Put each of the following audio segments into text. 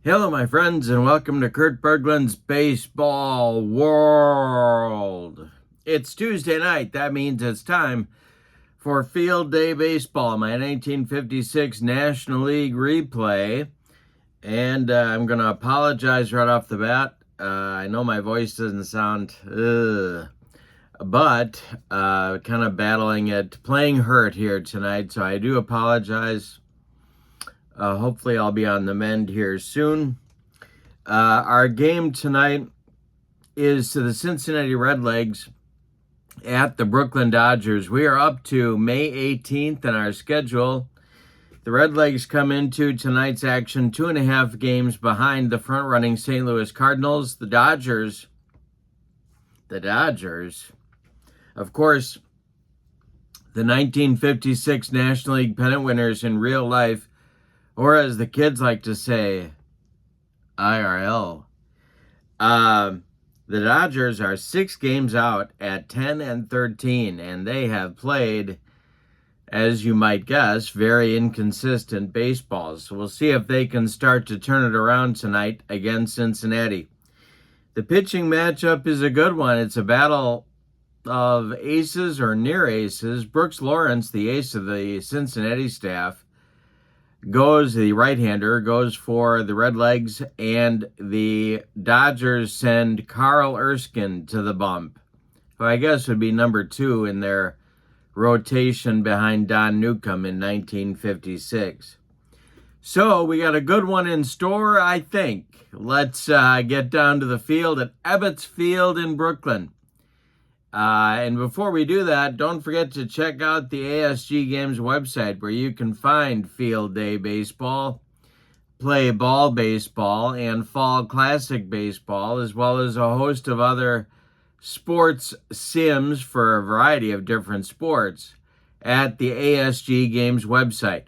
Hello, my friends, and welcome to Kurt Berglund's Baseball World. It's Tuesday night. That means it's time for Field Day Baseball, my 1956 National League replay. And I'm going to apologize right off the bat. I know my voice doesn't sound, but kind of battling it, playing hurt here tonight, so I do apologize. Hopefully I'll be on the mend here soon. Our game tonight is to the Cincinnati Redlegs at the Brooklyn Dodgers. We are up to May 18th in our schedule. The Redlegs come into tonight's action 2.5 games behind the front-running St. Louis Cardinals. The Dodgers, of course, the 1956 National League pennant winners in real life, or as the kids like to say, IRL. The Dodgers are 6 games out at 10-13, and they have played, as you might guess, very inconsistent baseballs. So we'll see if they can start to turn it around tonight against Cincinnati. The pitching matchup is a good one. It's a battle of aces or near aces. Brooks Lawrence, the ace of the Cincinnati staff, the right-hander, goes for the Redlegs, and the Dodgers send Carl Erskine to the bump, who I guess would be number 2 in their rotation behind Don Newcomb in 1956. So we got a good one in store, I think. Let's get down to the field at Ebbets Field in Brooklyn. And before we do that, don't forget to check out the ASG Games website, where you can find Field Day Baseball, Play Ball Baseball, and Fall Classic Baseball, as well as a host of other sports sims for a variety of different sports at the ASG Games website.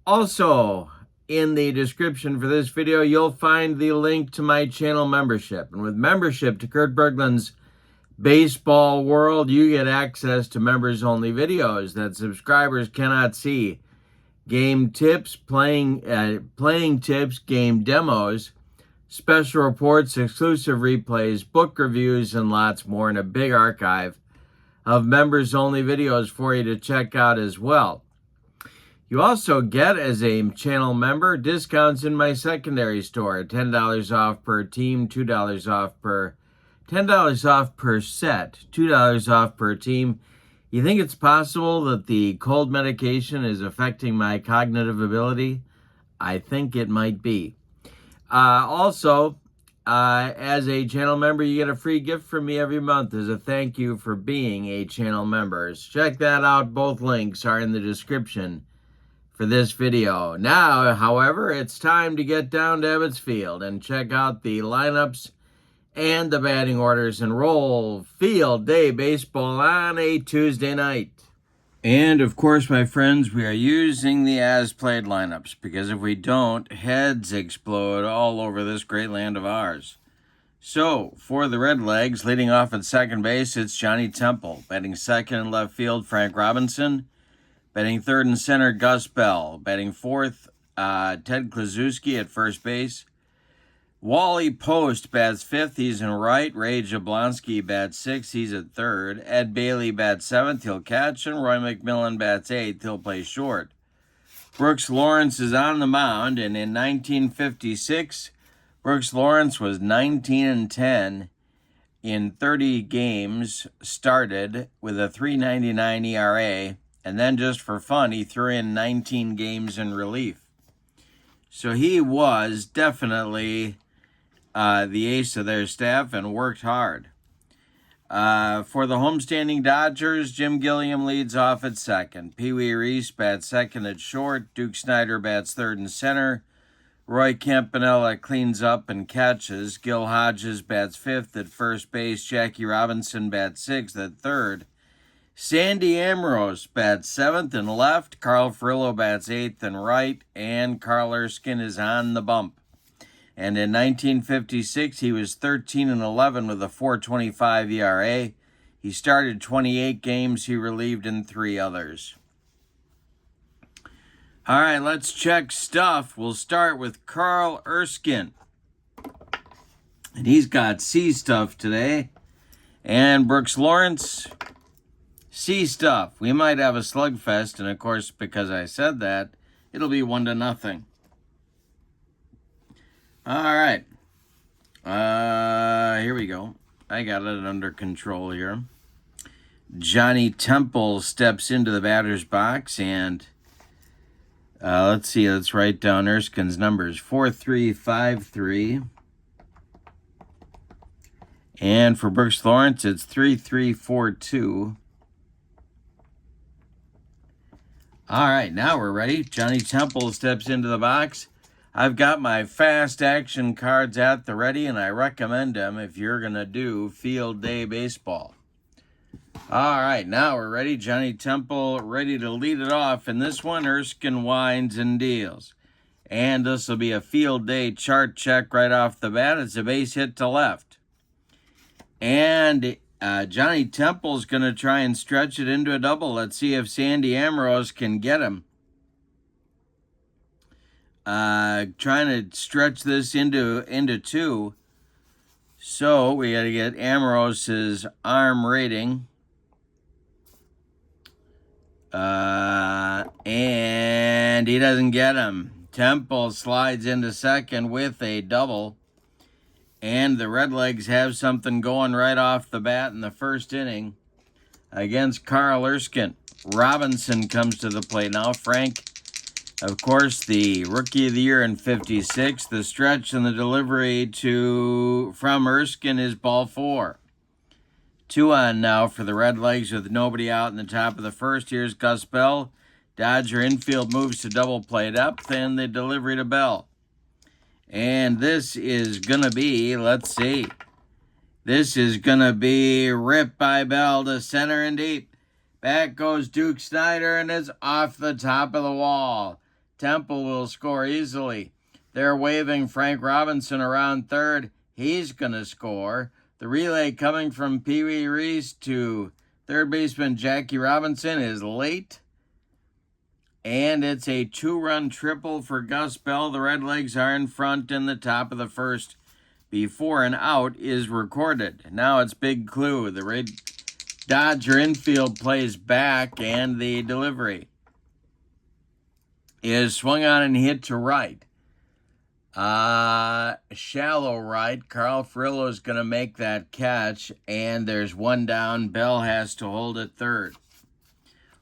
Also, in the description for this video, you'll find the link to my channel membership. And with membership to Kurt Berglund's Baseball World, you get access to members-only videos that subscribers cannot see. Game tips, playing tips, game demos, special reports, exclusive replays, book reviews, and lots more, and a big archive of members-only videos for you to check out as well. You also get, as a channel member, discounts in my secondary store, $10 off per team, $2 off per $10 off per set, $2 off per team. You think it's possible that the cold medication is affecting my cognitive ability? I think it might be. Also, as a channel member, you get a free gift from me every month as a thank you for being a channel member. Check that out. Both links are in the description for this video. Now, however, it's time to get down to Ebbets Field and check out the lineups and the batting orders, and roll Field Day Baseball on a Tuesday night. And of course, my friends, we are using the as-played lineups, because if we don't, heads explode all over this great land of ours. So, for the Redlegs, leading off at second base, it's Johnny Temple. Batting second and left field, Frank Robinson. Batting third and center, Gus Bell. Batting fourth, Ted Kluszewski at first base. Wally Post bats fifth, he's in right. Ray Jablonski bats sixth, he's at third. Ed Bailey bats seventh, he'll catch. And Roy McMillan bats eighth, he'll play short. Brooks Lawrence is on the mound, and in 1956, Brooks Lawrence was 19-10 in 30 games started with a 3.99 ERA, and then just for fun, he threw in 19 games in relief. So he was definitely the ace of their staff and worked hard. For the homestanding Dodgers, Jim Gilliam leads off at second. Pee Wee Reese bats second at short. Duke Snyder bats third and center. Roy Campanella cleans up and catches. Gil Hodges bats fifth at first base. Jackie Robinson bats sixth at third. Sandy Ambrose bats seventh and left. Carl Furillo bats eighth and right. And Carl Erskine is on the bump. And in 1956, he was 13-11 with a 4.25 ERA. He started 28 games. He relieved in 3 others. All right, let's check stuff. We'll start with Carl Erskine. And he's got C stuff today. And Brooks Lawrence, C stuff. We might have a slugfest, and of course, because I said that, it'll be 1-0. All right. Here we go. I got it under control here. Johnny Temple steps into the batter's box, and let's see. Let's write down Erskine's numbers. 4-3-5-3. And for Brooks Lawrence, it's 3-3-4-2. All right, now we're ready. Johnny Temple steps into the box. I've got my fast action cards at the ready, and I recommend them if you're going to do field day baseball. All right, now we're ready. Johnny Temple ready to lead it off. In this one, Erskine winds and deals. And this will be a field day chart check right off the bat. It's a base hit to left. And Johnny Temple's going to try and stretch it into a double. Let's see if Sandy Ambrose can get him. Trying to stretch this into two. So we got to get Ambrose's arm rating. And he doesn't get him. Temple slides into second with a double. And the Redlegs have something going right off the bat in the first inning against Carl Erskine. Robinson comes to the plate now. Frank, of course, the Rookie of the Year in 56. The stretch and the delivery from Erskine is ball 4. 2 on now for the Redlegs with nobody out in the top of the first. Here's Gus Bell. Dodger infield moves to double play depth, and the delivery to Bell. And this is going to be, let's see. This is going to be ripped by Bell to center and deep. Back goes Duke Snyder, and it's off the top of the wall. Temple will score easily. They're waving Frank Robinson around third. He's going to score. The relay coming from Pee Wee Reese to third baseman Jackie Robinson is late. And it's a 2-run triple for Gus Bell. The Redlegs are in front in the top of the first before an out is recorded. Now it's Big Clue. The Dodger infield plays back, and the delivery is swung on and hit to right. Shallow right. Carl Furillo is going to make that catch, and there's one down. Bell has to hold at third.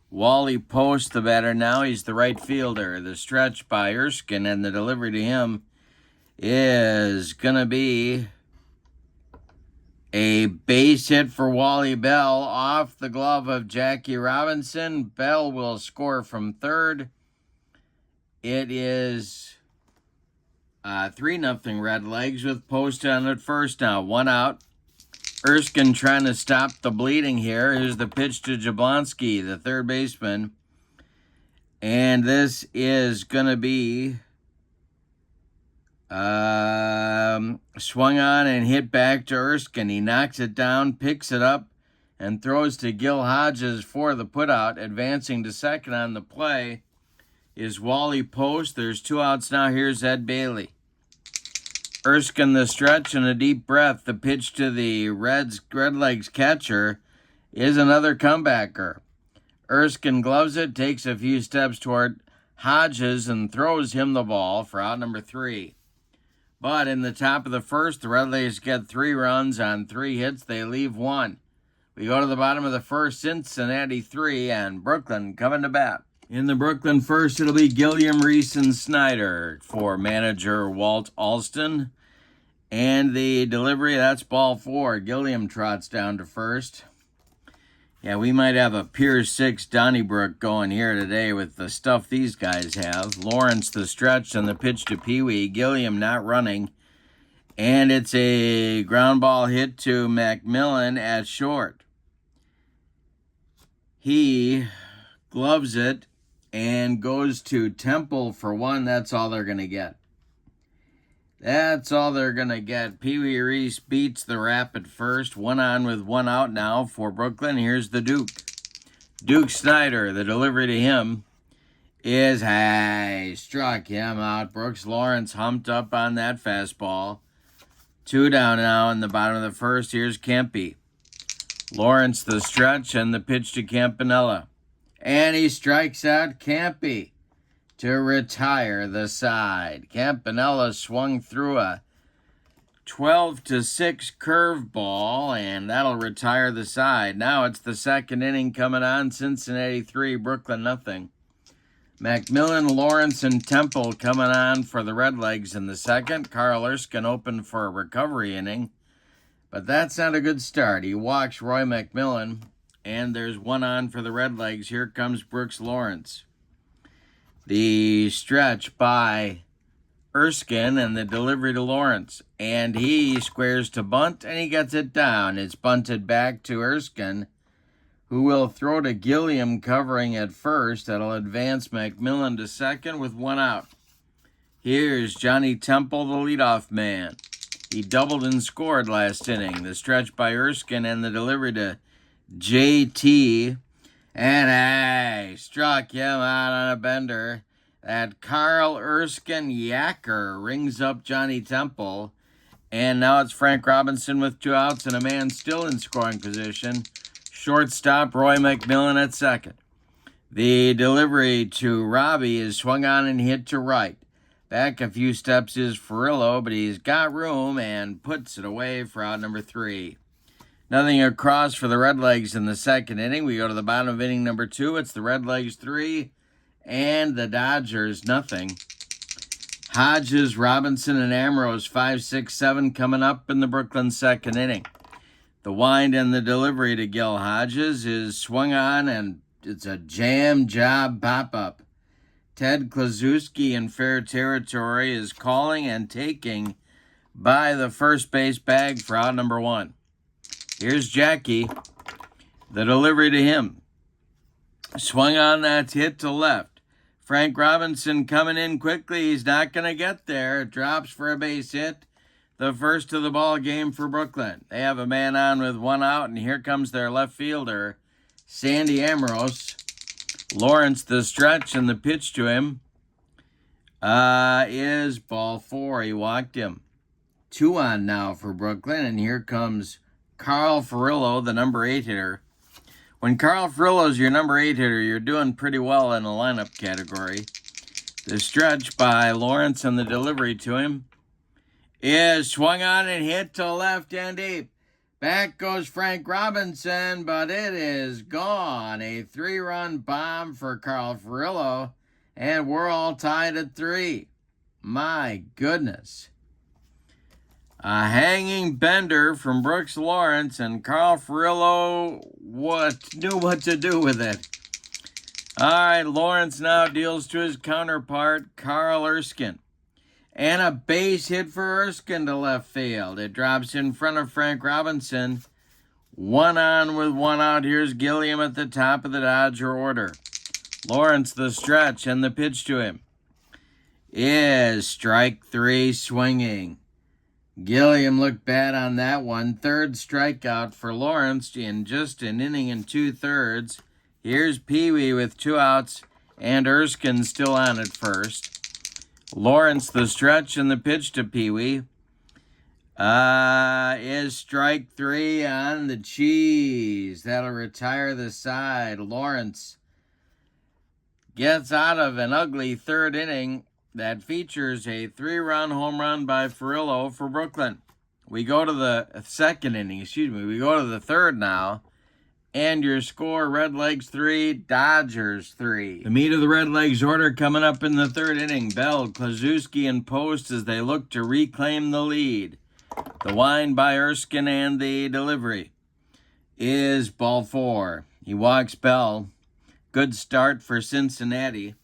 Wally Post, the batter now. He's the right fielder. The stretch by Erskine, and the delivery to him is going to be a base hit for Wally Bell off the glove of Jackie Robinson. Bell will score from third. It is 3-0 Redlegs with Post on at first now. 1 out. Erskine trying to stop the bleeding here. Here's the pitch to Jablonski, the third baseman. And this is going to be swung on and hit back to Erskine. He knocks it down, picks it up, and throws to Gil Hodges for the putout. Advancing to second on the play is Wally Post. There's 2 outs now. Here's Ed Bailey. Erskine the stretch and a deep breath. The pitch to the Redlegs catcher is another comebacker. Erskine gloves it, takes a few steps toward Hodges, and throws him the ball for out number 3. But in the top of the first, the Redlegs get 3 runs on 3 hits. They leave 1. We go to the bottom of the first, Cincinnati 3, and Brooklyn coming to bat. In the Brooklyn first, it'll be Gilliam, Reese, and Snyder for manager Walt Alston. And the delivery, that's ball 4. Gilliam trots down to first. Yeah, we might have a Pier 6 Donnybrook going here today with the stuff these guys have. Lawrence the stretch and the pitch to Pee Wee. Gilliam not running. And it's a ground ball hit to Macmillan at short. He gloves it and goes to Temple for 1. That's all they're going to get. That's all they're going to get. Pee Wee Reese beats the Rapid first. 1 on with 1 out now for Brooklyn. Here's the Duke. Duke Snyder, the delivery to him is high. Struck him out. Brooks Lawrence humped up on that fastball. 2 down now in the bottom of the first. Here's Kempe. Lawrence the stretch and the pitch to Campanella. And he strikes out Kempe to retire the side. Campanella swung through a 12-6 curveball, and that'll retire the side. Now it's the second inning coming on. Cincinnati 3, Brooklyn nothing. McMillan, Lawrence, and Temple coming on for the Redlegs in the second. Carl Erskine opened for a recovery inning, but that's not a good start. He walks Roy McMillan, and there's 1 on for the Redlegs. Here comes Brooks Lawrence. The stretch by Erskine and the delivery to Lawrence. And he squares to bunt, and he gets it down. It's bunted back to Erskine, who will throw to Gilliam covering at first. That'll advance McMillan to second with 1 out. Here's Johnny Temple, the leadoff man. He doubled and scored last inning. The stretch by Erskine and the delivery to JT. And struck him out on a bender. That Carl Erskine yacker rings up Johnny Temple. And now it's Frank Robinson with 2 outs and a man still in scoring position. Shortstop Roy McMillan at second. The delivery to Robbie is swung on and hit to right. Back a few steps is Furillo, but he's got room and puts it away for out number 3. Nothing across for the Redlegs in the second inning. We go to the bottom of inning number 2. It's the Redlegs 3 and the Dodgers nothing. Hodges, Robinson, and Ambrose 5, 6, 7 coming up in the Brooklyn second inning. The wind and the delivery to Gil Hodges is swung on, and it's a jam job pop-up. Ted Klaczewski in fair territory is calling and taking by the first base bag for out number 1. Here's Jackie. The delivery to him. Swung on, that's hit to left. Frank Robinson coming in quickly. He's not going to get there. Drops for a base hit. The first of the ball game for Brooklyn. They have a man on with 1 out, and here comes their left fielder, Sandy Ambrose. Lawrence the stretch, and the pitch to him is ball 4. He walked him. 2 on now for Brooklyn, and here comes Carl Furillo, the number 8 hitter. When Carl Furillo's your number 8 hitter, you're doing pretty well in the lineup category. The stretch by Lawrence and the delivery to him is swung on and hit to left and deep. Back goes Frank Robinson, but it is gone. A 3-run bomb for Carl Furillo, and we're all tied at 3. My goodness. A hanging bender from Brooks Lawrence, and Carl Furillo knew what to do with it. All right, Lawrence now deals to his counterpart, Carl Erskine. And a base hit for Erskine to left field. It drops in front of Frank Robinson. 1 on with 1 out. Here's Gilliam at the top of the Dodger order. Lawrence the stretch, and the pitch to him is strike 3 swinging. Gilliam looked bad on that one. 3rd strikeout for Lawrence in just an inning and 2/3. Here's Pee Wee with 2 outs, and Erskine still on at first. Lawrence the stretch, and the pitch to Pee Wee is strike 3 on the cheese. That'll retire the side. Lawrence gets out of an ugly 3rd inning that features a 3-run home run by Furillo for Brooklyn. We go to the second inning, We go to the 3rd now. And your score, Redlegs 3, Dodgers 3. The meat of the Redlegs order coming up in the 3rd inning. Bell, Klaczewski, and Post as they look to reclaim the lead. The wind by Erskine and the delivery is ball 4. He walks Bell. Good start for Cincinnati.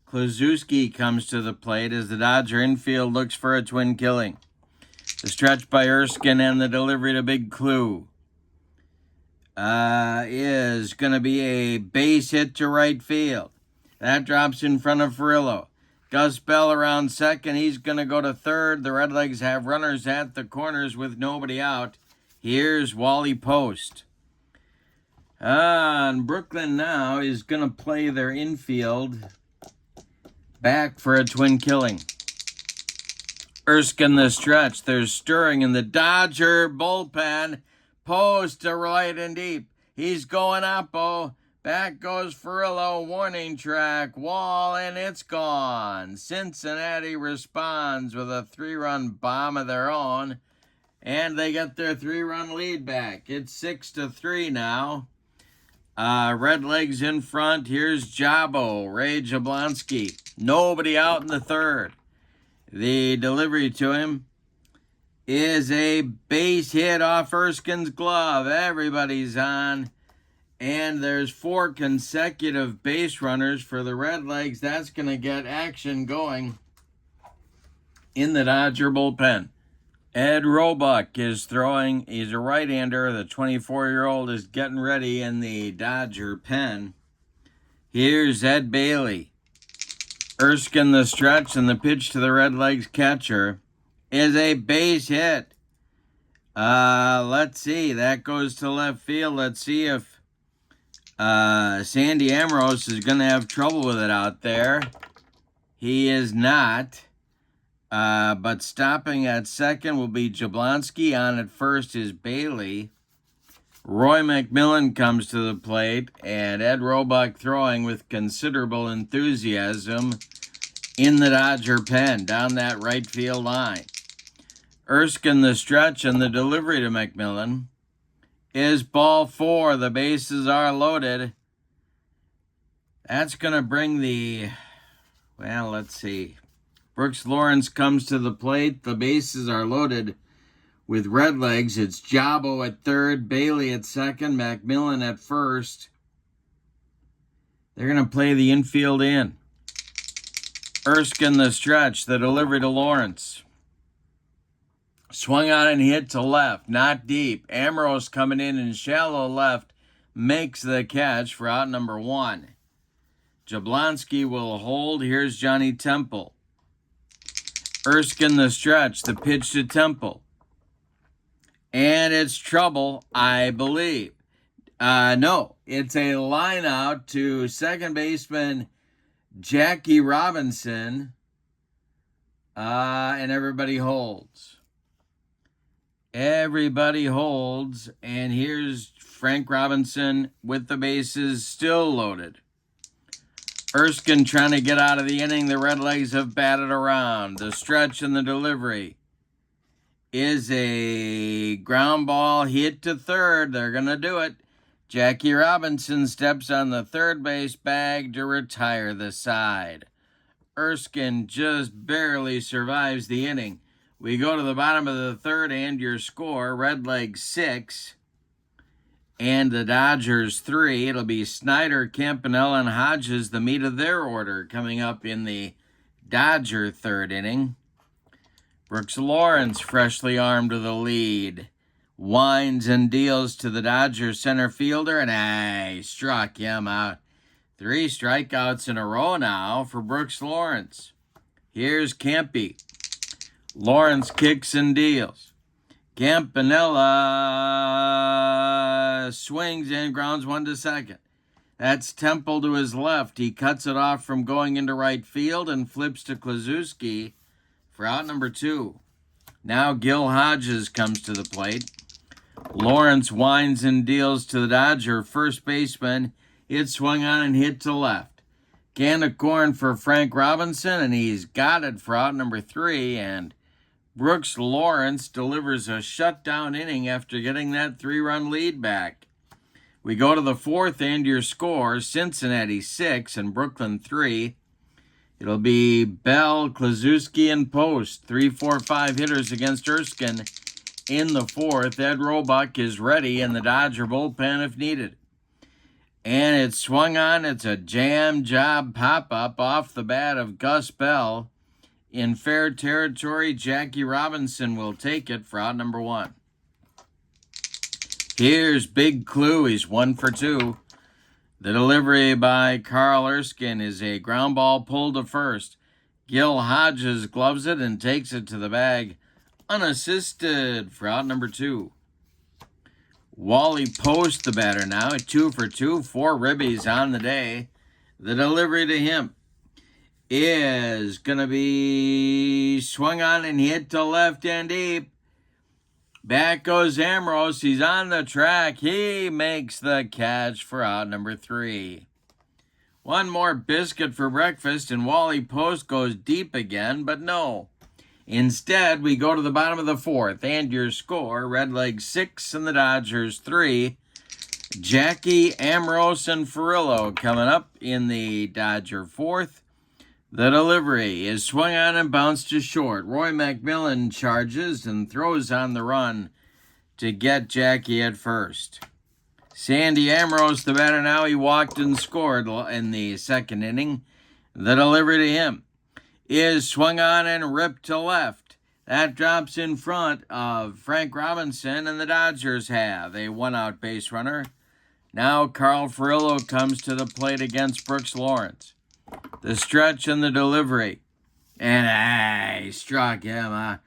Klaczewski comes to the plate as the Dodger infield looks for a twin killing. The stretch by Erskine and the delivery to Big Clue is going to be a base hit to right field. That drops in front of Furillo. Gus Bell around second. He's going to go to 3rd. The Redlegs have runners at the corners with nobody out. Here's Wally Post. And Brooklyn now is going to play their infield back for a twin killing. Erskine the stretch. There's stirring in the Dodger bullpen. Post to right and deep. He's going up, oh. Back goes Furillo. Warning track. Wall, and it's gone. Cincinnati responds with a 3-run bomb of their own. And they get their 3-run lead back. It's 6-3 now. Redlegs in front. Here's Jabo, Ray Jablonski. Nobody out in the third. The delivery to him is a base hit off Erskine's glove. Everybody's on. And there's 4 consecutive base runners for the Redlegs. That's going to get action going in the Dodger bullpen. Ed Roebuck is throwing. He's a right-hander. The 24-year-old is getting ready in the Dodger pen. Here's Ed Bailey. Erskine the stretch, and the pitch to the Redlegs catcher is a base hit. Let's see. That goes to left field. Let's see if Sandy Ambrose is going to have trouble with it out there. He is not. But stopping at second will be Jablonski. On at first is Bailey. Roy McMillan comes to the plate, and Ed Roebuck throwing with considerable enthusiasm in the Dodger pen down that right field line. Erskine the stretch, and the delivery to McMillan is ball 4. The bases are loaded. That's going to bring the, well, let's see. Brooks Lawrence comes to the plate. The bases are loaded with Redlegs. It's Jabo at third, Bailey at second, McMillan at first. They're going to play the infield in. Erskine the stretch, the delivery to Lawrence. Swung on and hit to left, not deep. Ambrose coming in shallow left, makes the catch for out number 1. Jablonski will hold. Here's Johnny Temple. Erskine the stretch, the pitch to Temple. And it's trouble, I believe. No, it's a line out to second baseman Jackie Robinson. And everybody holds. Everybody holds. And here's Frank Robinson with the bases still loaded. Erskine trying to get out of the inning. The Redlegs have batted around. The stretch and the delivery is a ground ball hit to third. They're going to do it. Jackie Robinson steps on the third base bag to retire the side. Erskine just barely survives the inning. We go to the bottom of the third, and your score, Redlegs 6 and the Dodgers 3. It'll be Snyder, Campanella, and Hodges, the meat of their order, coming up in the Dodger third inning. Brooks Lawrence, freshly armed to the lead, winds and deals to the Dodger center fielder, and he struck him out. 3 strikeouts in a row now for Brooks Lawrence. Here's Campy. Lawrence kicks and deals. Campanella swings and grounds 1 to second. That's Temple to his left. He cuts it off from going into right field and flips to Kluszewski for out number 2. Now Gil Hodges comes to the plate. Lawrence winds and deals to the Dodger first baseman. It swung on and hit to left. Can of corn for Frank Robinson, and he's got it for out number 3. And Brooks Lawrence delivers a shutdown inning after getting that 3-run lead back. We go to the fourth, and your score, Cincinnati 6 and Brooklyn 3. It'll be Bell, Kluszewski, and Post. 3, 4, 5 hitters against Erskine in the fourth. Ed Roebuck is ready in the Dodger bullpen if needed. And it's swung on. It's a jam job pop-up off the bat of Gus Bell. In fair territory, Jackie Robinson will take it for out number 1. Here's Big Clue. He's 1 for 2. The delivery by Carl Erskine is a ground ball pulled to first. Gil Hodges gloves it and takes it to the bag unassisted for out number 2. Wally Post, the batter now, 2 for 2, 4 ribbies on the day. The delivery to him is going to be swung on and hit to left and deep. Back goes Ambrose. He's on the track. He makes the catch for out number 3. One more biscuit for breakfast, and Wally Post goes deep again, but no. Instead, we go to the bottom of the 4th, and your score, Redlegs 6 and the Dodgers 3. Jackie, Ambrose, and Furillo coming up in the Dodger 4th. The delivery is swung on and bounced to short. Roy McMillan charges and throws on the run to get Jackie at first. Sandy Ambrose, the batter now, he walked and scored in the 2nd inning. The delivery to him is swung on and ripped to left. That drops in front of Frank Robinson, and the Dodgers have a 1-out base runner. Now Carl Furillo comes to the plate against Brooks Lawrence. The stretch and the delivery. And he struck him.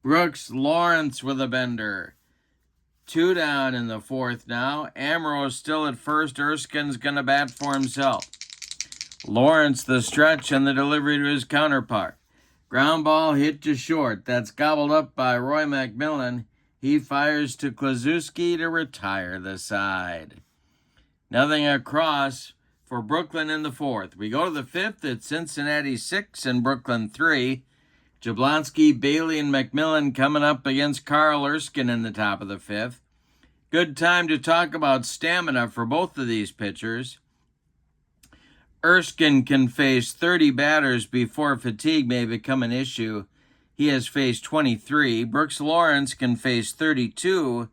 Brooks Lawrence with a bender. 2 down in the 4th now. Ambrose still at first. Erskine's going to bat for himself. Lawrence, the stretch and the delivery to his counterpart. Ground ball hit to short. That's gobbled up by Roy McMillan. He fires to Klazuski to retire the side. Nothing across for Brooklyn in the 4th. We go to the 5th. It's Cincinnati 6 and Brooklyn 3. Jablonski, Bailey, and McMillan coming up against Carl Erskine in the top of the 5th. Good time to talk about stamina for both of these pitchers. Erskine can face 30 batters before fatigue may become an issue. He has faced 23. Brooks Lawrence can face 32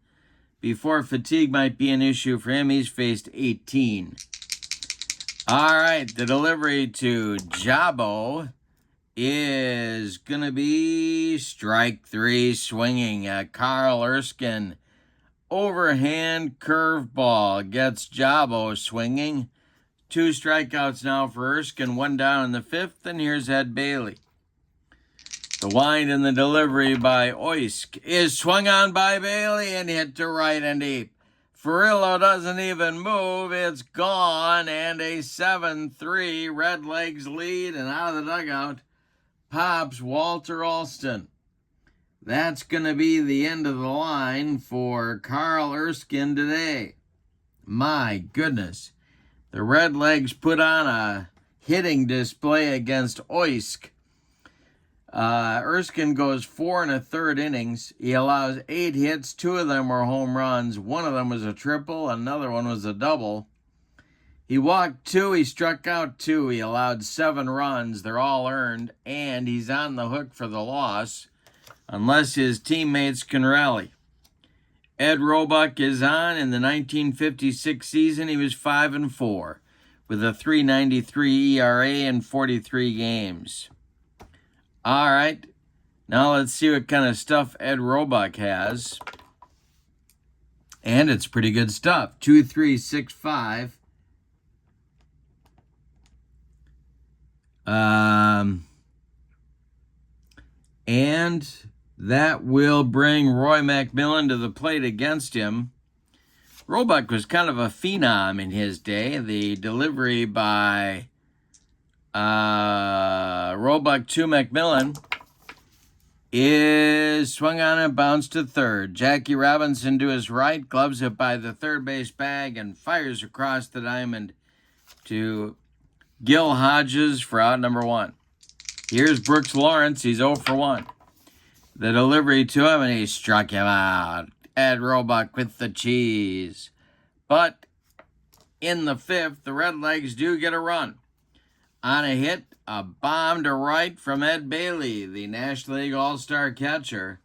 before fatigue might be an issue for him. He's faced 18. All right, the delivery to Jabo is going to be strike 3 swinging. Carl Erskine, overhand curveball, gets Jabo swinging. 2 strikeouts now for Erskine, 1 down in the 5th, and here's Ed Bailey. The wind and the delivery by Oysk is swung on by Bailey and hit to right and deep. Furillo doesn't even move. It's gone, and a 7-3 Redlegs lead, and out of the dugout pops Walter Alston. That's going to be the end of the line for Carl Erskine today. My goodness. The Redlegs put on a hitting display against Oysk. Erskine goes 4 1/3 innings. He allows 8 hits. 2 of them were home runs. 1 of them was a triple. Another one was a double. He walked 2. He struck out 2. He allowed 7 runs. They're all earned. And he's on the hook for the loss unless his teammates can rally. Ed Roebuck is on. In the 1956 season, he was 5-4 with a 3.93 ERA in 43 games. All right, now let's see what kind of stuff Ed Roebuck has. And it's pretty good stuff. 2.365. And that will bring Roy McMillan to the plate against him. Roebuck was kind of a phenom in his day. The delivery by Roebuck to McMillan is swung on and bounced to third. Jackie Robinson to his right, gloves it by the third base bag and fires across the diamond to Gil Hodges for out number 1. Here's Brooks Lawrence. He's 0 for 1. The delivery to him, and he struck him out. Ed Roebuck with the cheese. But in the 5th, the Redlegs do get a run. On a hit, a bomb to right from Ed Bailey, the National League All-Star catcher.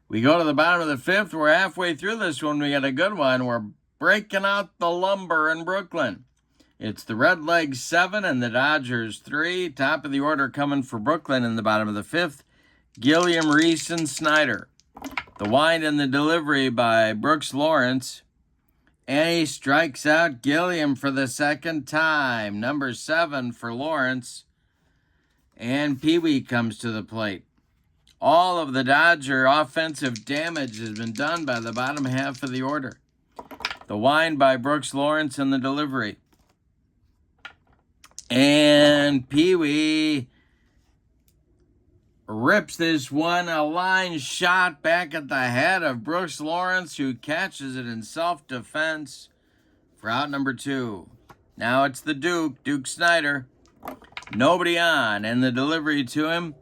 We go to the bottom of the 5th. We're halfway through this one. We got a good one. We're breaking out the lumber in Brooklyn. It's the Redlegs 7 and the Dodgers 3. Top of the order coming for Brooklyn in the bottom of the 5th. Gilliam, Reese, and Snyder. The wind and the delivery by Brooks Lawrence. And he strikes out Gilliam for the 2nd time. Number 7 for Lawrence. And Pee Wee comes to the plate. All of the Dodger offensive damage has been done by the bottom half of the order. The wind by Brooks Lawrence and the delivery. And Pee Wee rips this one. A line shot back at the head of Brooks Lawrence, who catches it in self-defense for out number 2. Now it's the Duke Snyder. Nobody on, and the delivery to him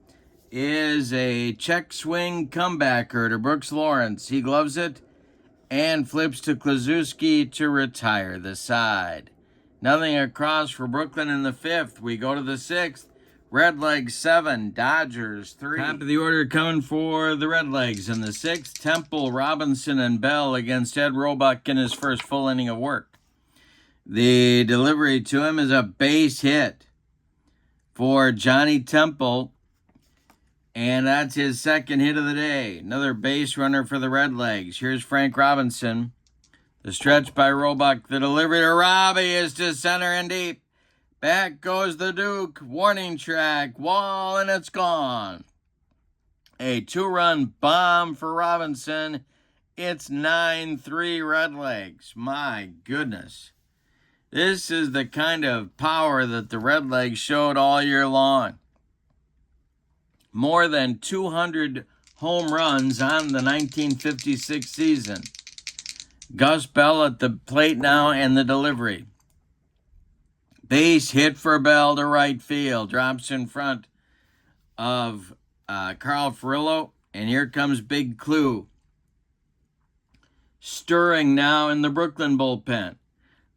is a check swing comebacker to Brooks Lawrence. He gloves it and flips to Kluszewski to retire the side. Nothing across for Brooklyn in the 5th. We go to the 6th. Redlegs 7, Dodgers 3. Top of the order coming for the Redlegs in the 6th. Temple, Robinson, and Bell against Ed Roebuck in his first full inning of work. The delivery to him is a base hit for Johnny Temple, and that's his second hit of the day. Another base runner for the Redlegs. Here's Frank Robinson. The stretch by Roebuck. The delivery to Robbie is to center and deep. Back goes the Duke. Warning track. Wall, and it's gone. A 2-run bomb for Robinson. It's 9-3 Redlegs. My goodness. This is the kind of power that the Redlegs showed all year long. More than 200 home runs on the 1956 season. Gus Bell at the plate now, and the delivery. Base hit for Bell to right field. Drops in front of Carl Furillo. And here comes Big Clue. Stirring now in the Brooklyn bullpen.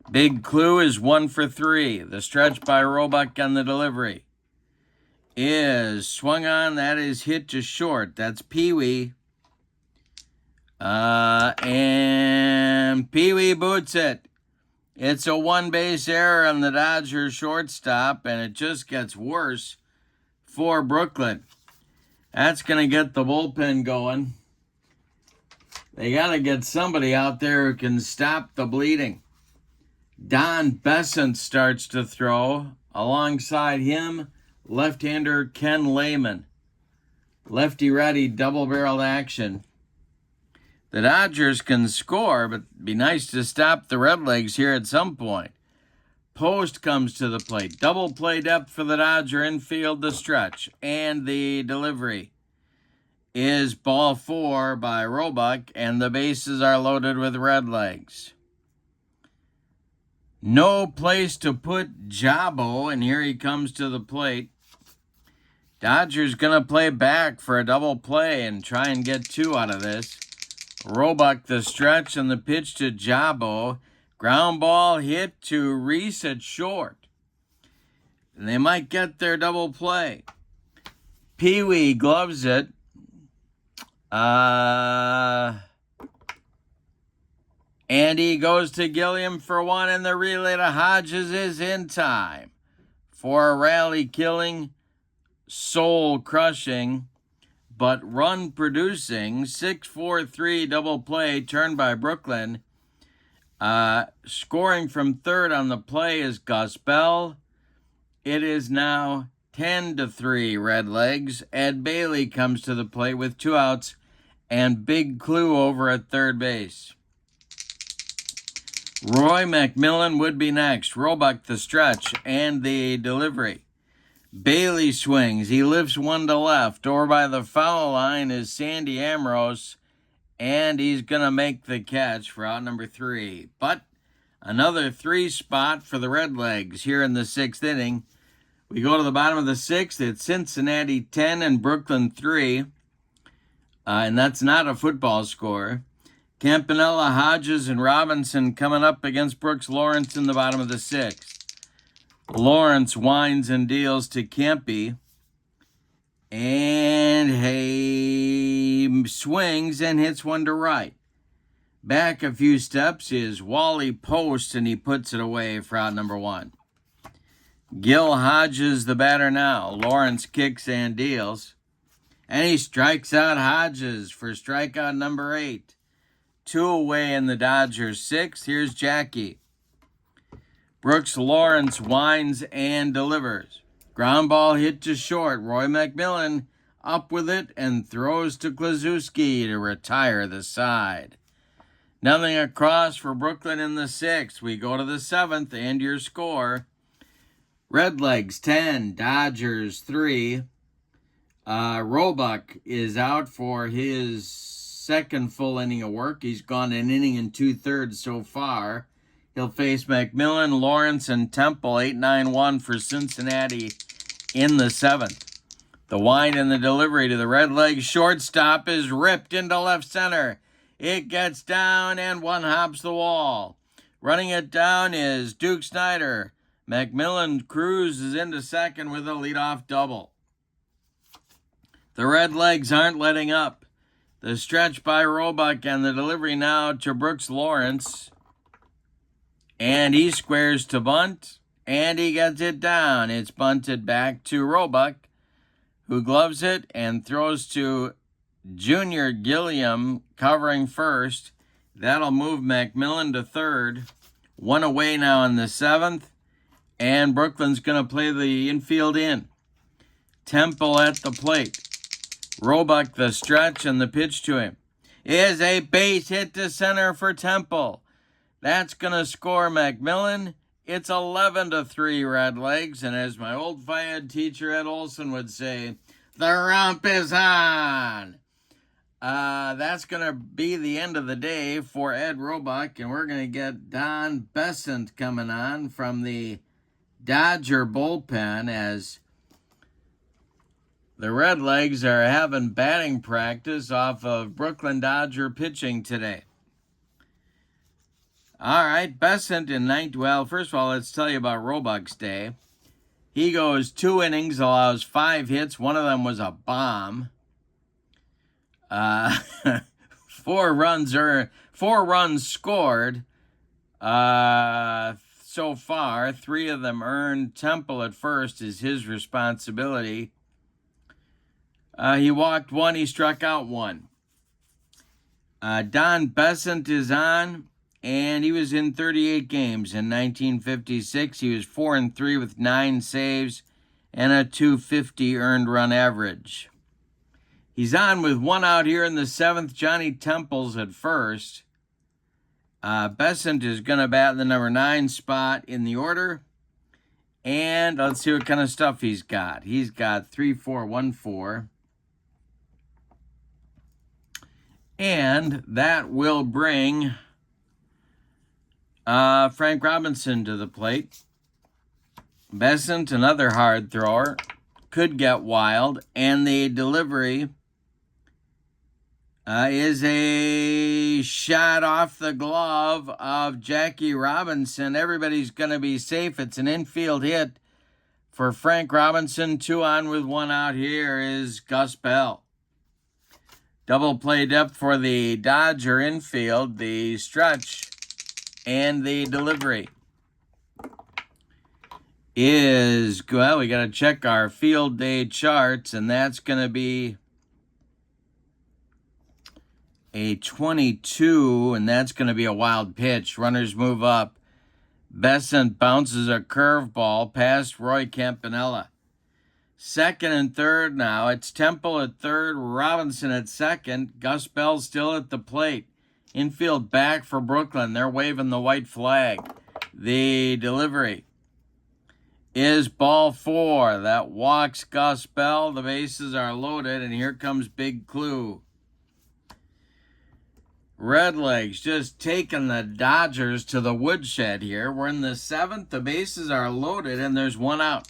Big Clue is 1 for 3. The stretch by Roebuck on the delivery is swung on. That is hit to short. That's Pee Wee. And Pee Wee boots it. It's a 1-base error on the Dodgers shortstop, and it just gets worse for Brooklyn. That's going to get the bullpen going. They got to get somebody out there who can stop the bleeding. Don Besant starts to throw. Alongside him, left-hander Ken Lehman. Lefty-righty double-barreled action. The Dodgers can score, but it'd be nice to stop the Redlegs here at some point. Post comes to the plate. Double play depth for the Dodger infield, the stretch. And the delivery is ball 4 by Roebuck, and the bases are loaded with Redlegs. No place to put Jabo, and here he comes to the plate. Dodgers going to play back for a double play and try and get 2 out of this. Roebuck the stretch and the pitch to Jabo. Ground ball hit to Reese at short. And they might get their double play. Pee Wee gloves it. And he goes to Gilliam for 1, and the relay to Hodges is in time for a rally-killing, soul-crushing, but run-producing 6-4-3 double play turned by Brooklyn. Scoring from third on the play is Gus Bell. It is now 10-3 Redlegs. Ed Bailey comes to the plate with 2 outs and Big Clue over at third base. Roy McMillan would be next. Roebuck the stretch and the delivery. Bailey swings. He lifts 1 to left. Over by the foul line is Sandy Ambrose, and he's going to make the catch for out number 3. But another 3 spot for the Redlegs here in the 6th inning. We go to the bottom of the 6th. It's Cincinnati 10 and Brooklyn 3. And that's not a football score. Campanella, Hodges, and Robinson coming up against Brooks Lawrence in the bottom of the 6th. Lawrence winds and deals to Campy. And he swings and hits 1 to right. Back a few steps is Wally Post, and he puts it away for out number 1. Gil Hodges, the batter now. Lawrence kicks and deals. And he strikes out Hodges for strikeout number 8. 2 away in the Dodgers 6th. Here's Jackie. Brooks Lawrence winds and delivers. Ground ball hit to short. Roy McMillan up with it and throws to Kluszewski to retire the side. Nothing across for Brooklyn in the 6th. We go to the 7th and your score. Redlegs 10, Dodgers 3. Roebuck is out for his second full inning of work. He's gone an inning and 2/3 so far. He'll face McMillan, Lawrence, and Temple, 8-9-1 for Cincinnati in the 7th. The wind and the delivery to the Redlegs shortstop is ripped into left center. It gets down and one hops the wall. Running it down is Duke Snyder. McMillan cruises into second with a leadoff double. The Redlegs aren't letting up. The stretch by Roebuck and the delivery now to Brooks Lawrence. And he squares to bunt, and he gets it down. It's bunted back to Roebuck, who gloves it and throws to Junior Gilliam covering first. That'll move McMillan to third. One away now in the 7th, and Brooklyn's going to play the infield in. Temple at the plate. Roebuck the stretch, and the pitch to him is a base hit to center for Temple. That's going to score McMillan. It's 11-3 Redlegs, and as my old Phi-Ed teacher Ed Olson would say, the romp is on. That's going to be the end of the day for Ed Roebuck, and we're going to get Don Besant coming on from the Dodger bullpen as the Redlegs are having batting practice off of Brooklyn Dodger pitching today. All right, Besant in well, first of all, let's tell you about Roebuck's day. He goes 2 innings, allows 5 hits. One of them was a bomb. 4 runs scored so far. 3 of them earned. Temple at first is his responsibility. He walked 1. He struck out 1. Don Besant is on. And he was in 38 games in 1956. He was 4-3 with 9 saves and a .250 earned run average. He's on with 1 out here in the 7th. Johnny Temple's at first. Besant is going to bat in the number 9 spot in the order. And let's see what kind of stuff he's got. He's got 3-4-1-4. And that will bring Frank Robinson to the plate. Besant, another hard thrower, could get wild, and the delivery is a shot off the glove of Jackie Robinson. Everybody's going to be safe. It's an infield hit for Frank Robinson. 2 on with 1 out. Here is Gus Bell. Double play depth for the Dodger infield. The stretch and the delivery is, well, we got to check our field day charts, and that's going to be a 22, and that's going to be a wild pitch. Runners move up. Besant bounces a curveball past Roy Campanella. 2nd and 3rd now. It's Temple at 3rd, Robinson at 2nd. Gus Bell still at the plate. Infield back for Brooklyn. They're waving the white flag. The delivery is ball 4. That walks Gus Bell. The bases are loaded, and here comes Big Clue. Redlegs just taking the Dodgers to the woodshed here. We're in the 7th. The bases are loaded, and there's 1 out.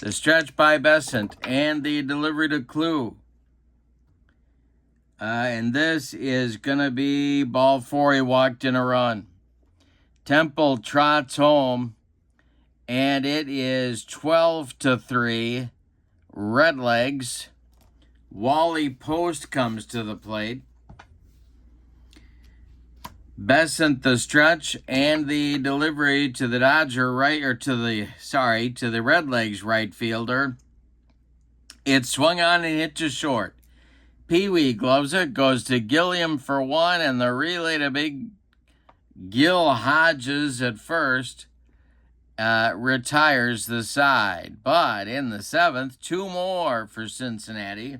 The stretch by Besant and the delivery to Clue. And this is going to be ball 4. He walked in a run. Temple trots home, and it is 12-3. Redlegs. Wally Post comes to the plate. Besant the stretch and the delivery to the Dodger right, or to the Redlegs right fielder. It's swung on and hit to short. Pee-wee gloves it, goes to Gilliam for 1, and the relay to big Gil Hodges at first retires the side. But in the 7th, 2 more for Cincinnati.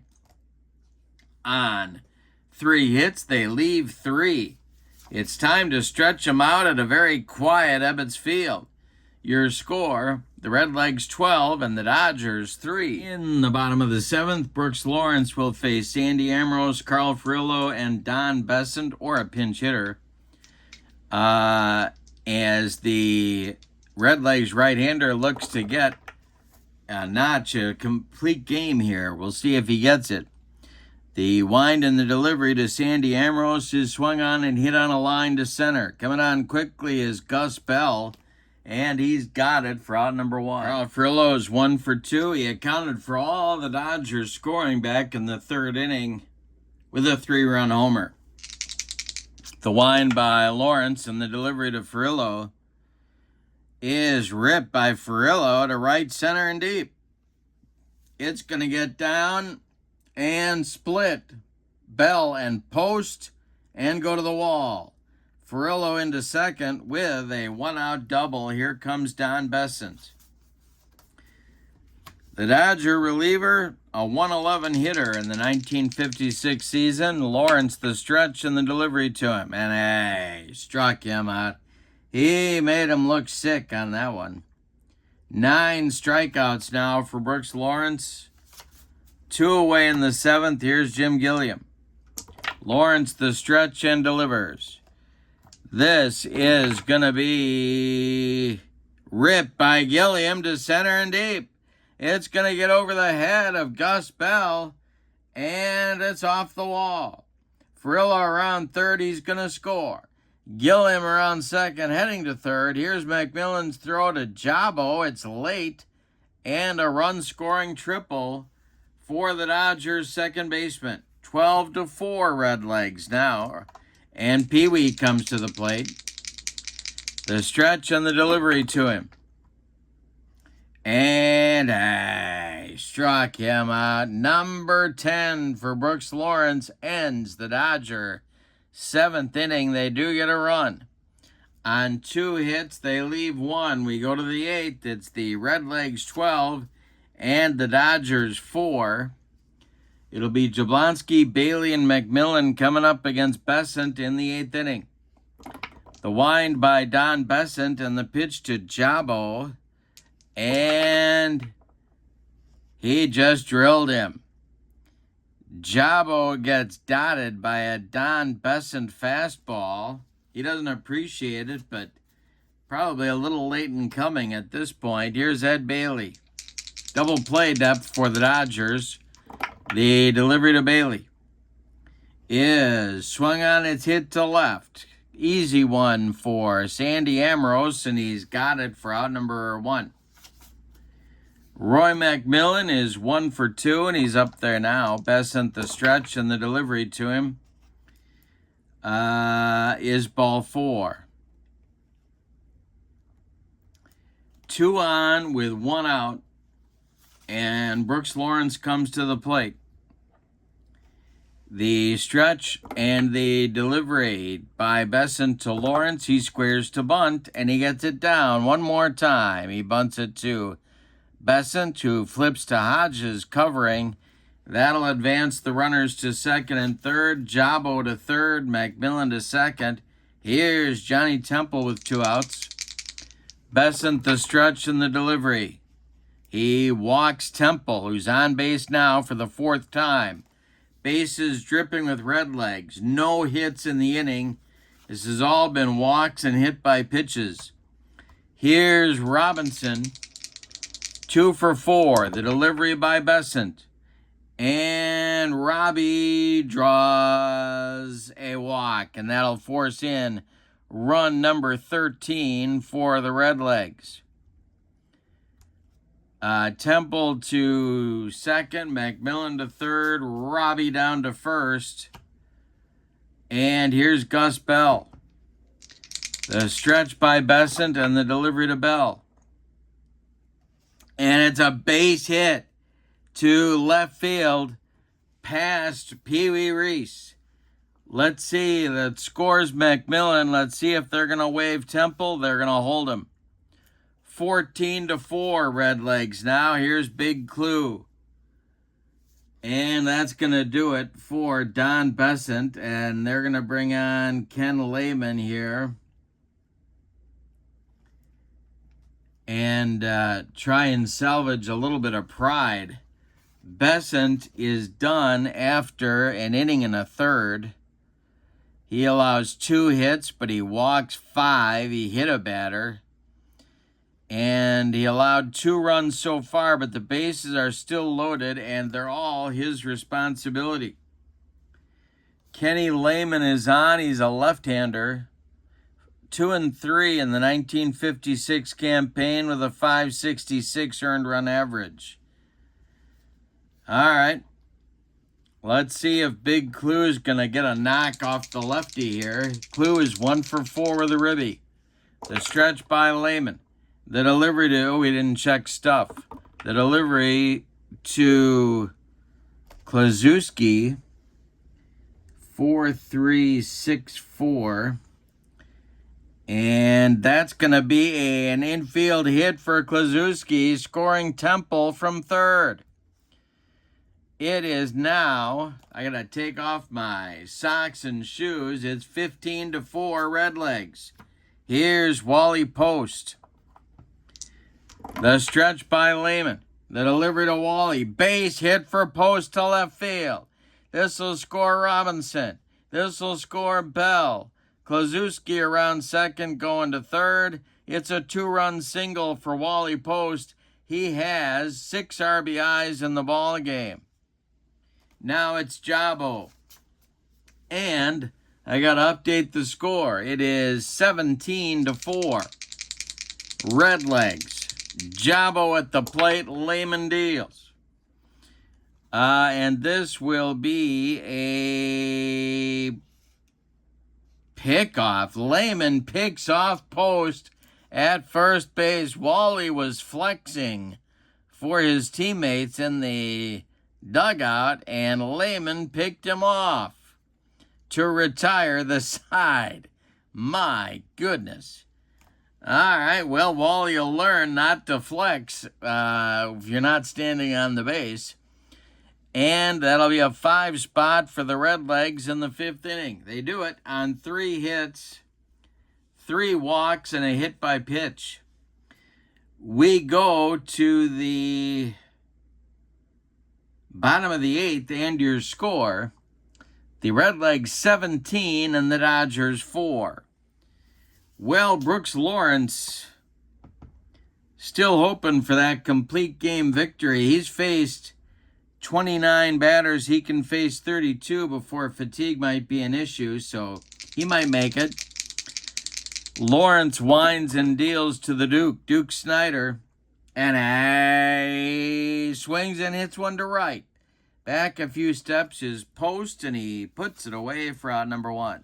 On 3 hits, they leave 3. It's time to stretch them out at a very quiet Ebbets Field. Your score, the Redlegs 12 and the Dodgers 3. In the bottom of the 7th, Brooks Lawrence will face Sandy Ambrose, Carl Furillo, and Don Besant, or a pinch hitter. As the Redlegs right-hander looks to get a complete game here. We'll see if he gets it. The wind and the delivery to Sandy Ambrose is swung on and hit on a line to center. Coming on quickly is Gus Bell, and he's got it for out number 1. Carl Furillo is 1 for 2. He accounted for all the Dodgers scoring back in the 3rd inning with a 3-run homer. The wind by Lawrence and the delivery to Furillo is ripped by Furillo to right center and deep. It's going to get down and split Bell and post and go to the wall. Furillo into second with a 1-out double. Here comes Don Besant. The Dodger reliever, a 111 hitter in the 1956 season. Lawrence the stretch and the delivery to him. And he struck him out. He made him look sick on that one. 9 strikeouts now for Brooks Lawrence. 2 away in the 7th. Here's Jim Gilliam. Lawrence the stretch and delivers. This is going to be ripped by Gilliam to center and deep. It's going to get over the head of Gus Bell, and it's off the wall. Furillo around third, he's going to score. Gilliam around second, heading to third. Here's McMillan's throw to Jabo. It's late, and a run-scoring triple for the Dodgers' second baseman. 12-4 Redlegs now, and Pee Wee comes to the plate. The stretch and the delivery to him. And I struck him out. Number 10 for Brooks Lawrence ends the Dodger 7th inning. They do get a run. On 2 hits, they leave 1. We go to the 8th. It's the Redlegs 12 and the Dodgers 4. It'll be Jablonski, Bailey, and McMillan coming up against Besant in the 8th inning. The wind by Don Besant and the pitch to Jabo. And he just drilled him. Jabo gets dotted by a Don Besant fastball. He doesn't appreciate it, but probably a little late in coming at this point. Here's Ed Bailey. Double play depth for the Dodgers. The delivery to Bailey is swung on, its hit to left. Easy one for Sandy Ambrose, and he's got it for out number 1. Roy McMillan is 1 for 2, and he's up there now. Besant the stretch, and the delivery to him is ball 4. 2 on with 1 out, and Brooks Lawrence comes to the plate. The stretch and the delivery by Besant to Lawrence. He squares to bunt, and he gets it down one more time. He bunts it to Besant, who flips to Hodges covering. That'll advance the runners to second and third. Jabo to third, McMillan to second. Here's Johnny Temple with 2 outs. Besant the stretch and the delivery. He walks Temple, who's on base now for the 4th time. Bases dripping with Redlegs. No hits in the inning. This has all been walks and hit by pitches. Here's Robinson. 2 for 4. The delivery by Besant. And Robbie draws a walk. And that'll force in run number 13 for the Redlegs. Temple to second. McMillan to third. Robbie down to first. And here's Gus Bell. The stretch by Besant and the delivery to Bell. And it's a base hit to left field past Pee Wee Reese. Let's see. That scores McMillan. Let's see if they're going to waive Temple. They're going to hold him. 14-4 Redlegs now. Here's Big Clue. And that's going to do it for Don Besant. And they're going to bring on Ken Lehman here. and try and salvage a little bit of pride. Besant is done after an inning and a third. He allows 2 hits, but he walks 5. He hit a batter. And he allowed 2 runs so far, but the bases are still loaded, and they're all his responsibility. Kenny Lehman is on. He's a left-hander. 2-3 in the 1956 campaign with a .566 earned run average. All right. Let's see if Big Clue is going to get a knock off the lefty here. Clue is 1 for 4 with a ribby. The stretch by Lehman. The delivery to, we didn't check stuff. The delivery to Klazuski, 4-3-6-4. And that's going to be an infield hit for Klazuski, scoring Temple from third. It is now, I got to take off my socks and shoes. It's 15-4 Redlegs. Here's Wally Post. The stretch by Lehman. The delivery to Wally. Base hit for Post to left field. This will score Robinson. This will score Bell. Klazuski around second going to third. It's a 2-run single for Wally Post. He has 6 RBIs in the ball game. Now it's Jabo. And I got to update the score. It is 17-4. Redlegs. Jabo at the plate, Lehman deals. And this will be a pickoff. Lehman picks off Post at first base. Wally was flexing for his teammates in the dugout, and Lehman picked him off to retire the side. My goodness. All right, well, Wally will learn not to flex if you're not standing on the base. And that'll be a 5 spot for the Redlegs in the 5th inning. They do it on 3 hits, 3 walks, and a hit by pitch. We go to the bottom of the 8th and your score. The Redlegs 17 and the Dodgers 4. Well, Brooks Lawrence still hoping for that complete game victory. He's faced 29 batters. He can face 32 before fatigue might be an issue, so he might make it. Lawrence winds and deals to the Duke. Duke Snyder. And he swings and hits one to right. Back a few steps is Post, and he puts it away for out number 1.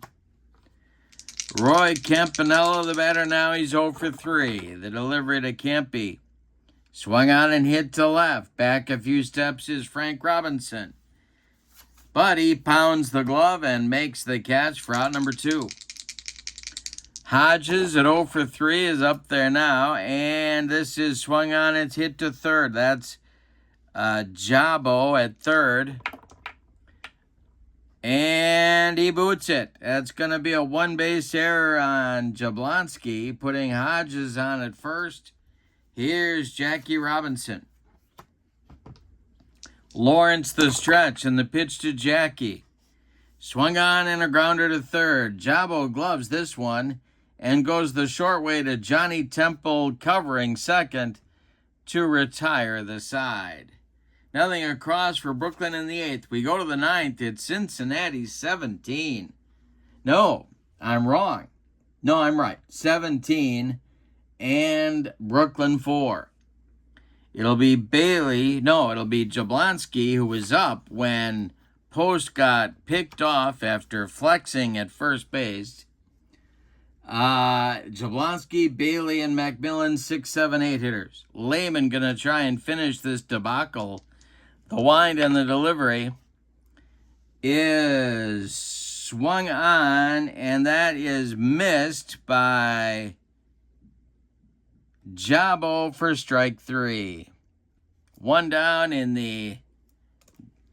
Roy Campanella, the batter now, he's 0 for 3. The delivery to Campy. Swung on and hit to left. Back a few steps is Frank Robinson. But he pounds the glove and makes the catch for out number 2. Hodges at 0 for 3 is up there now. And this is swung on, it's hit to third. That's Jabo at third. And he boots it. That's going to be a 1-base error on Jablonski, putting Hodges on at first. Here's Jackie Robinson. Lawrence the stretch and the pitch to Jackie. Swung on and a grounder to third. Jabo gloves this one and goes the short way to Johnny Temple covering second to retire the side. Nothing across for Brooklyn in the 8th. We go to the 9th. It's Cincinnati 17. No, I'm wrong. No, I'm right. 17 and Brooklyn 4. It'll be it'll be Jablonski who was up when Post got picked off after flexing at first base. Jablonski, Bailey, and Macmillan, 6, 7, 8 hitters. Lehman going to try and finish this debacle. The wind and the delivery is swung on, and that is missed by Jabo for strike 3. 1 down in the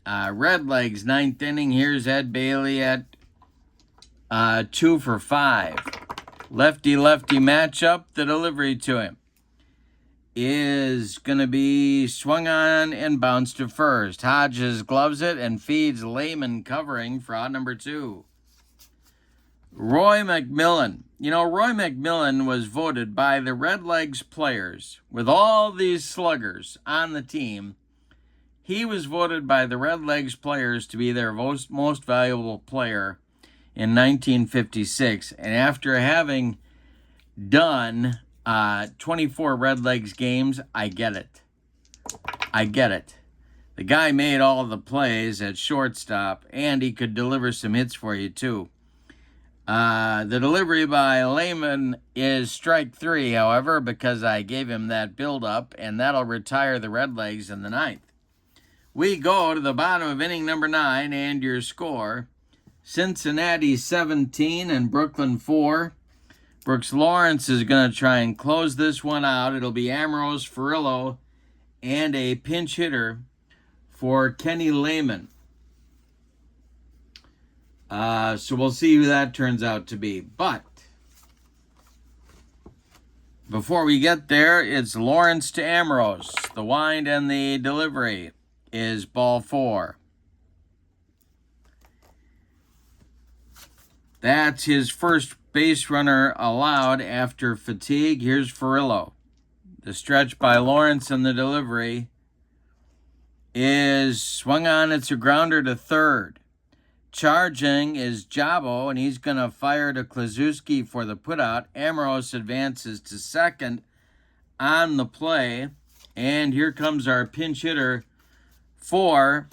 Redlegs 9th inning. Here's Ed Bailey at 2 for 5. Lefty-lefty matchup, the delivery to him. is going to be swung on and bounced to first. Hodges gloves it and feeds Lehman covering for out number 2. Roy McMillan. You know, Roy McMillan was voted by the Redlegs players. With all these sluggers on the team, he was voted by the Redlegs players to be their most valuable player in 1956. And after having done 24 Redlegs games, I get it. I get it. The guy made all the plays at shortstop, and he could deliver some hits for you, too. The delivery by Lehman is strike 3, however, because I gave him that build-up, and that'll retire the Redlegs in the 9th. We go to the bottom of inning number 9, and your score, Cincinnati 17 and Brooklyn 4. Brooks Lawrence is going to try and close this one out. It'll be Ambrose, Furillo, and a pinch hitter for Kenny Lehman. So we'll see who that turns out to be. But before we get there, it's Lawrence to Ambrose. The wind and the delivery is ball 4. That's his first base runner allowed after fatigue. Here's Furillo. The stretch by Lawrence and the delivery is swung on. It's a grounder to third. Charging is Jabo, and he's going to fire to Kluszewski for the putout. Ambrose advances to second on the play. And here comes our pinch hitter for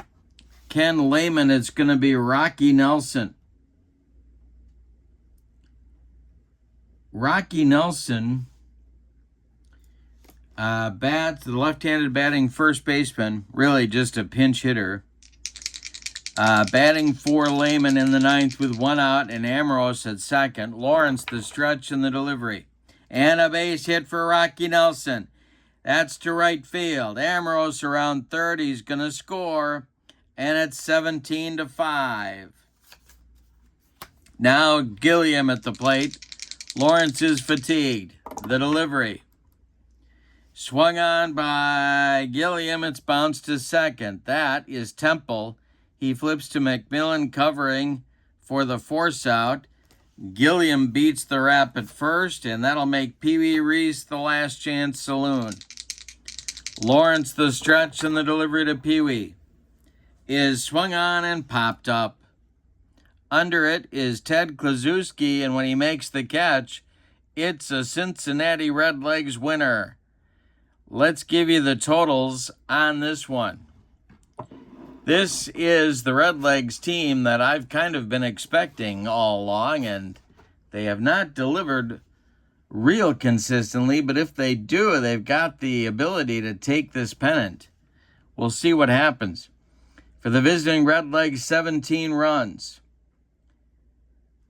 Ken Lehman. It's going to be Rocky Nelson. Rocky Nelson bats, the left-handed batting first baseman, really just a pinch hitter. Batting for Lehman in the 9th with 1 out and Ambrose at second. Lawrence the stretch and the delivery. And a base hit for Rocky Nelson. That's to right field. Ambrose around third. He's going to score. And it's 17-5. Now Gilliam at the plate. Lawrence is fatigued. The delivery. Swung on by Gilliam. It's bounced to second. That is Temple. He flips to McMillan covering for the force out. Gilliam beats the rap at first, and that'll make Pee Wee Reese the last chance saloon. Lawrence the stretch and the delivery to Pee Wee is swung on and popped up. Under it is Ted Kluszewski, and when he makes the catch, it's a Cincinnati Redlegs winner. Let's give you the totals on this one. This is the Redlegs team that I've kind of been expecting all along, and they have not delivered real consistently, but if they do, they've got the ability to take this pennant. We'll see what happens. For the visiting Redlegs, 17 runs.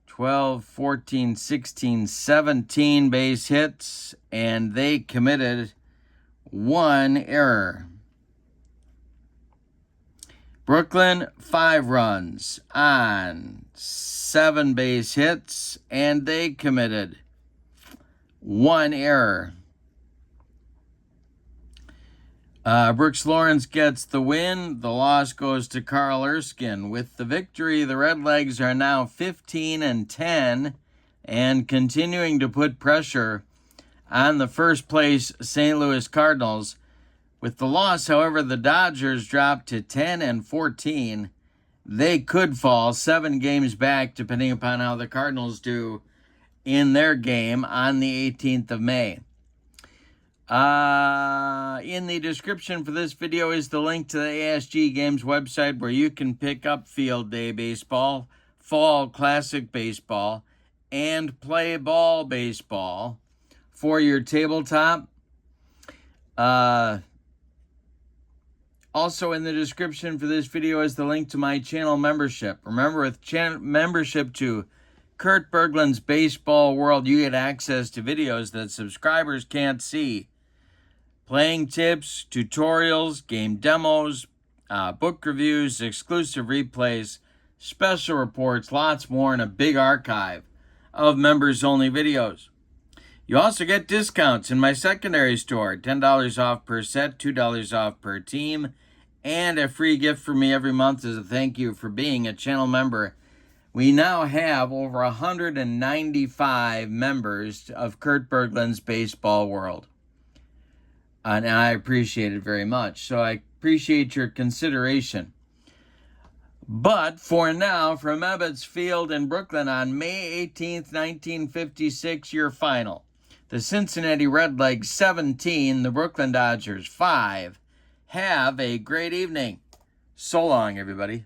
12, 14, 16, 17 base hits, and they committed 1 error. Brooklyn, 5 runs on 7 base hits, and they committed 1 error. Brooks Lawrence gets the win. The loss goes to Carl Erskine. With the victory, the Redlegs are now 15-10 and continuing to put pressure on the first place St. Louis Cardinals. With the loss, however, the Dodgers dropped to 10-14. They could fall 7 games back, depending upon how the Cardinals do in their game on the 18th of May. In the description for this video is the link to the ASG Games website where you can pick up Field Day Baseball, Fall Classic Baseball, and Play Ball Baseball for your tabletop. Also in the description for this video is the link to my channel membership. Remember, with membership to Kurt Berglund's Baseball World, you get access to videos that subscribers can't see. Playing tips, tutorials, game demos, book reviews, exclusive replays, special reports, lots more, and a big archive of members-only videos. You also get discounts in my secondary store, $10 off per set, $2 off per team, and a free gift for me every month as a thank you for being a channel member. We now have over 195 members of Kurt Berglund's Baseball World. And I appreciate it very much. So I appreciate your consideration. But for now, from Ebbets Field in Brooklyn on May 18th, 1956, your final. The Cincinnati Redlegs 17, the Brooklyn Dodgers 5. Have a great evening. So long, everybody.